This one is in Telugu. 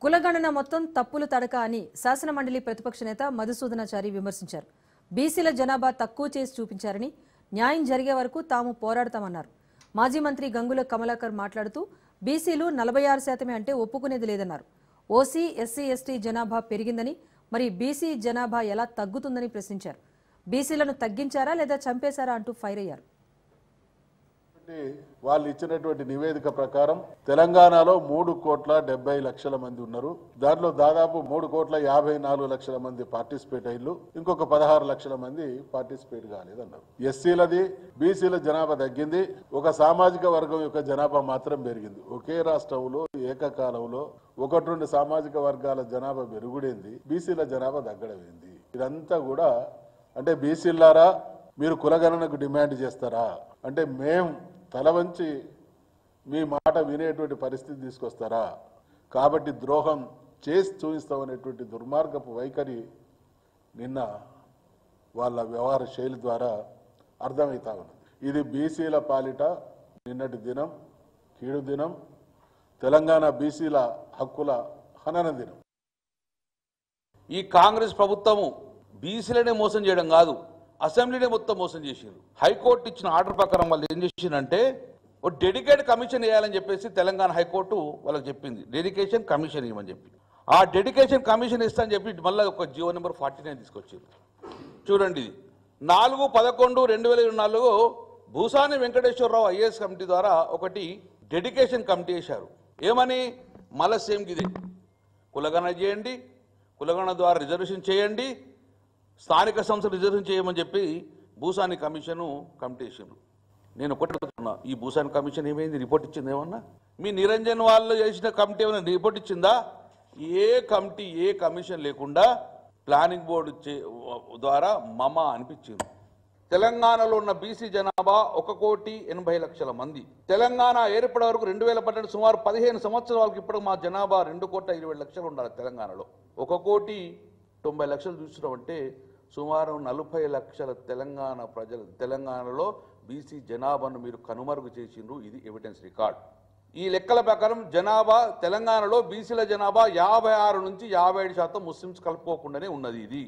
కులగణన మొత్తం తప్పులు తడక అని శాసనమండలి ప్రతిపక్ష నేత మధుసూదనాచారి విమర్శించారు. బీసీల జనాభా తక్కువ చేసి చూపించారని, న్యాయం జరిగే వరకు తాము పోరాడతామన్నారు. మాజీ మంత్రి గంగుల కమలాకర్ మాట్లాడుతూ బీసీలు 46% అంటే ఒప్పుకునేది లేదన్నారు. ఓసీ, ఎస్సీ, ఎస్టీ జనాభా పెరిగిందని, మరి బీసీ జనాభా ఎలా తగ్గుతుందని ప్రశ్నించారు. బీసీలను తగ్గించారా లేదా చంపేశారా అంటూ ఫైర్ అయ్యారు. వాళ్ళు ఇచ్చినటువంటి నివేదిక ప్రకారం తెలంగాణలో 3,70,00,000 మంది ఉన్నారు. దాంట్లో దాదాపు 3,54,00,000 మంది పార్టిసిపేట్ అయ్యారు. ఇంకొక 16 లక్షల మంది పార్టిసిపేట్ కాలేదన్నారు. ఎస్సీలది, బీసీల జనాభా తగ్గింది. ఒక సామాజిక వర్గం యొక్క జనాభా మాత్రం పెరిగింది. ఒకే రాష్ట్రంలో ఏకకాలంలో 1-2 సామాజిక వర్గాల జనాభా పెరుగుడేంది, బీసీల జనాభా తగ్గడమేంది? ఇదంతా కూడా అంటే బీసీలారా మీరు కులగణనకు డిమాండ్ చేస్తారా అంటే మేము తల వంచి మీ మాట వినేటువంటి పరిస్థితి తీసుకొస్తారా? కాబట్టి ద్రోహం చేసి చూపిస్తామనేటువంటి దుర్మార్గపు వైఖరి నిన్న వాళ్ళ వ్యవహార శైలి ద్వారా అర్థమవుతా ఉన్నది. ఇది బీసీల పాలిట నిన్నటి దినం కీడు దినం, తెలంగాణ బీసీల హక్కుల హనన దినం. ఈ కాంగ్రెస్ ప్రభుత్వము బీసీలనే మోసం చేయడం కాదు, అసెంబ్లీనే మొత్తం మోసం చేసారు. హైకోర్టు ఇచ్చిన ఆర్డర్ ప్రకారం వాళ్ళు ఏం చేసిందంటే ఓ డెడికేట్ కమిషన్ వేయాలని చెప్పేసి తెలంగాణ హైకోర్టు వాళ్ళకి చెప్పింది. డెడికేషన్ కమిషన్ ఇవ్వమని చెప్పి ఆ డెడికేషన్ కమిషన్ ఇస్తా అని చెప్పి మళ్ళీ ఒక జియో నెంబర్ 49 తీసుకొచ్చారు. చూడండి, 4/11/2024 భూసాని వెంకటేశ్వరరావు ఐఏఎస్ కమిటీ ద్వారా ఒకటి డెడికేషన్ కమిటీ వేశారు. ఏమని? మళ్ళీ సేమ్ ఇదే, కులగణన చేయండి, కులగణన ద్వారా రిజర్వేషన్ చేయండి, స్థానిక సంస్థలు రిజర్వేషన్ చేయమని చెప్పి భూసాని కమిషను కమిటీ వేసారు. నేను ఒకటి అడుగుతున్నా, ఈ భూసాని కమిషన్ ఏమైంది? రిపోర్ట్ ఇచ్చింది ఏమన్నా? మీ నిరంజన్ వాళ్ళు చేసిన కమిటీ ఏమైనా రిపోర్ట్ ఇచ్చిందా? ఏ కమిటీ, ఏ కమిషన్ లేకుండా ప్లానింగ్ బోర్డు ద్వారా మమ అనిపించింది. తెలంగాణలో ఉన్న బీసీ జనాభా 1,80,00,000 మంది. తెలంగాణ ఏర్పడే వరకు 2012 సుమారు 15 సంవత్సరాలకు ఇప్పుడు మా జనాభా 2,20,00,000 ఉండాలి. తెలంగాణలో 1,90,00,000 చూసినామంటే సుమారు 40 లక్షల తెలంగాణ ప్రజలు తెలంగాణలో బీసీ జనాభాను మీరు కనుమరుగు చేసిండ్రు. ఇది ఎవిడెన్స్ రికార్డ్. ఈ లెక్కల ప్రకారం జనాభా తెలంగాణలో బీసీల జనాభా 56 నుంచి 57% ముస్లిమ్స్ కలుపుకోకుండానే ఉన్నది. ఇది